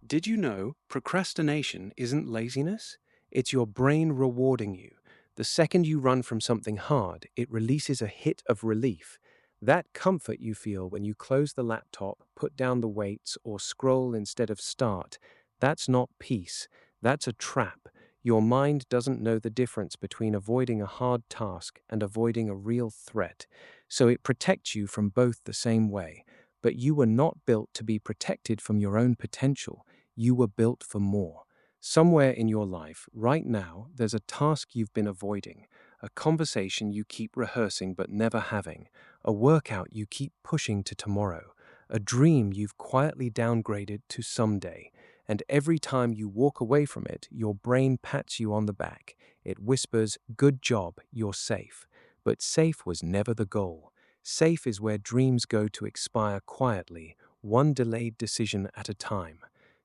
Did you know procrastination isn't laziness? It's your brain rewarding you. The second you run from something hard, it releases a hit of relief. That comfort you feel when you close the laptop, put down the weights, or scroll instead of start, that's not peace. That's a trap. Your mind doesn't know the difference between avoiding a hard task and avoiding a real threat, so it protects you from both the same way. But you were not built to be protected from your own potential. You were built for more. Somewhere in your life, right now, there's a task you've been avoiding, a conversation you keep rehearsing but never having, a workout you keep pushing to tomorrow, a dream you've quietly downgraded to someday. And every time you walk away from it, your brain pats you on the back. It whispers, "Good job, you're safe." But safe was never the goal. Safe is where dreams go to expire quietly, one delayed decision at a time.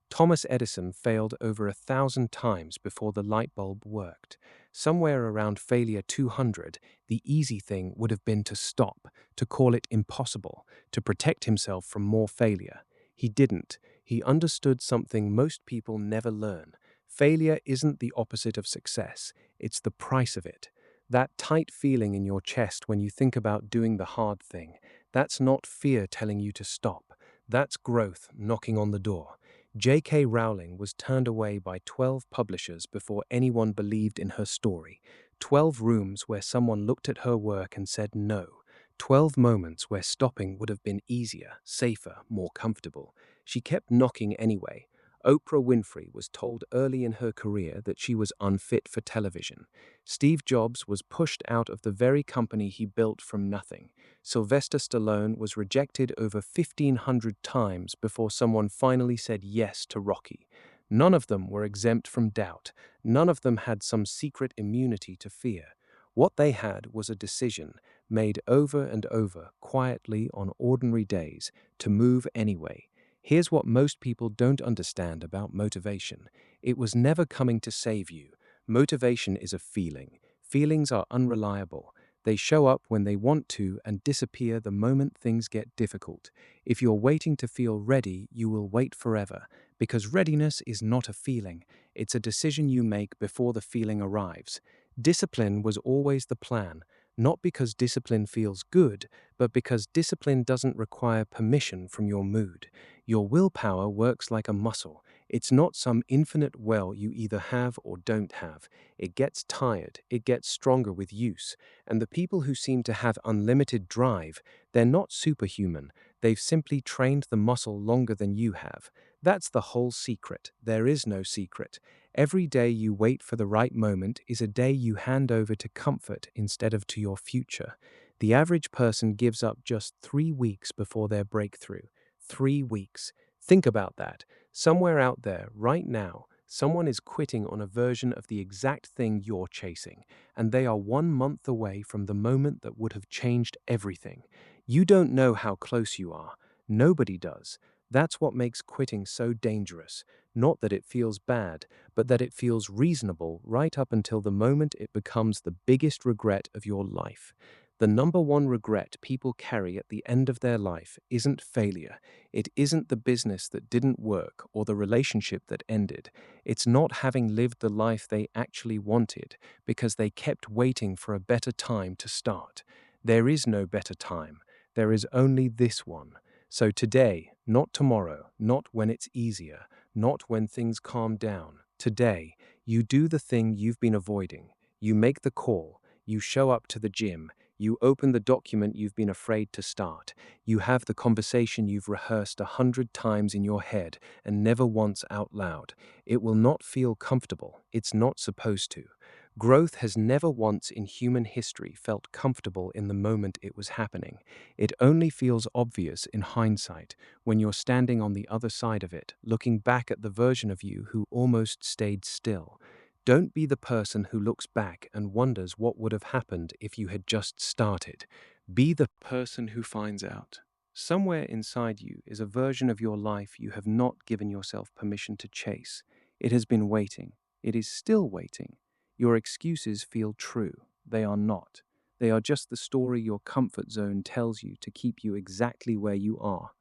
Thomas Edison failed over 1,000 times before the light bulb worked. Somewhere around failure 200, the easy thing would have been to stop, to call it impossible, to protect himself from more failure. He didn't. He understood something most people never learn. Failure isn't the opposite of success, it's the price of it. That tight feeling in your chest when you think about doing the hard thing, that's not fear telling you to stop. That's growth knocking on the door. J.K. Rowling was turned away by 12 publishers before anyone believed in her story. 12 rooms where someone looked at her work and said no. 12 moments where stopping would have been easier, safer, more comfortable. She kept knocking anyway. Oprah Winfrey was told early in her career that she was unfit for television. Steve Jobs was pushed out of the very company he built from nothing. Sylvester Stallone was rejected over 1,500 times before someone finally said yes to Rocky. None of them were exempt from doubt. None of them had some secret immunity to fear. What they had was a decision, made over and over, quietly on ordinary days, to move anyway. Here's what most people don't understand about motivation. It was never coming to save you. Motivation is a feeling. Feelings are unreliable. They show up when they want to and disappear the moment things get difficult. If you're waiting to feel ready, you will wait forever, because readiness is not a feeling. It's a decision you make before the feeling arrives. Discipline was always the plan, not because discipline feels good, but because discipline doesn't require permission from your mood. Your willpower works like a muscle. It's not some infinite well you either have or don't have. It gets tired, it gets stronger with use. And the people who seem to have unlimited drive, they're not superhuman. They've simply trained the muscle longer than you have. That's the whole secret. There is no secret. Every day you wait for the right moment is a day you hand over to comfort instead of to your future. The average person gives up just 3 weeks before their breakthrough. 3 weeks. Think about that. Somewhere out there, right now, someone is quitting on a version of the exact thing you're chasing, and they are 1 month away from the moment that would have changed everything. You don't know how close you are. Nobody does. That's what makes quitting so dangerous. Not that it feels bad, but that it feels reasonable right up until the moment it becomes the biggest regret of your life. The number one regret people carry at the end of their life isn't failure. It isn't the business that didn't work or the relationship that ended. It's not having lived the life they actually wanted because they kept waiting for a better time to start. There is no better time. There is only this one. So today, not tomorrow, not when it's easier, not when things calm down. Today, you do the thing you've been avoiding. You make the call. You show up to the gym. You open the document you've been afraid to start. You have the conversation you've rehearsed 100 times in your head and never once out loud. It will not feel comfortable. It's not supposed to. Growth has never once in human history felt comfortable in the moment it was happening. It only feels obvious in hindsight when you're standing on the other side of it, looking back at the version of you who almost stayed still. Don't be the person who looks back and wonders what would have happened if you had just started. Be the person who finds out. Somewhere inside you is a version of your life you have not given yourself permission to chase. It has been waiting. It is still waiting. Your excuses feel true. They are not. They are just the story your comfort zone tells you to keep you exactly where you are.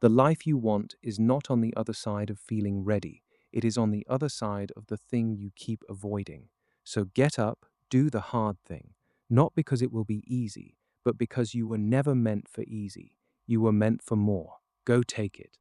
The life you want is not on the other side of feeling ready. It is on the other side of the thing you keep avoiding. So get up, do the hard thing, not because it will be easy, but because you were never meant for easy. You were meant for more. Go take it.